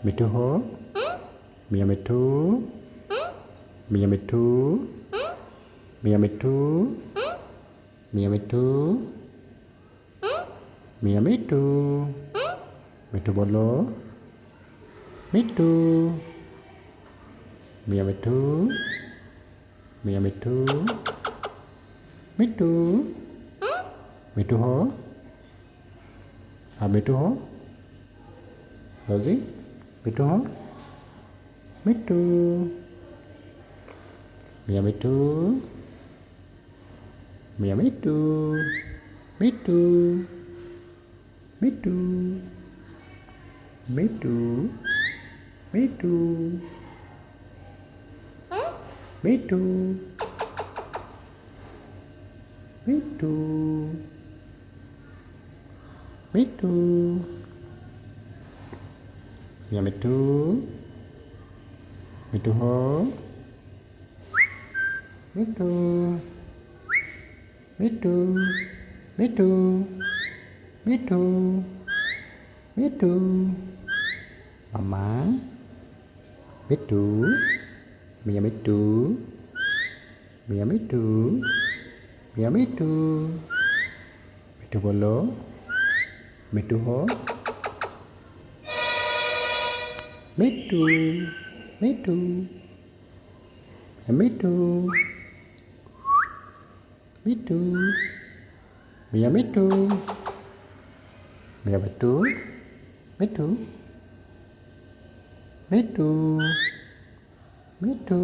মিঠু হ মিয়া মিঠু মিয়া মিঠু মিয়া মিঠু মিয়া মিঠু মিয়া মিঠু মিঠু বলো মিঠু মিয়া মিঠু মিয়া মিঠু মিঠু মিঠু হ আর মিঠু হ রোজি মিঠু হ মিঠু মিয়া মিঠু মিয়া মিঠু মিঠু মিঠু মিঠু মিঠু মিঠু মিঠু মিঠু মিয়া মিঠু মিঠু হ মিঠু মিঠু মিঠু মিঠু মিঠু mama miঠু মিয়া মিঠু মিয়া মিঠু মিয়া মিঠু মিঠু বলো মিঠু হ মিঠু মিঠু মিঠু মিঠু মিয়া মিঠু মিয়া মিঠু মিঠু মিঠু মিঠু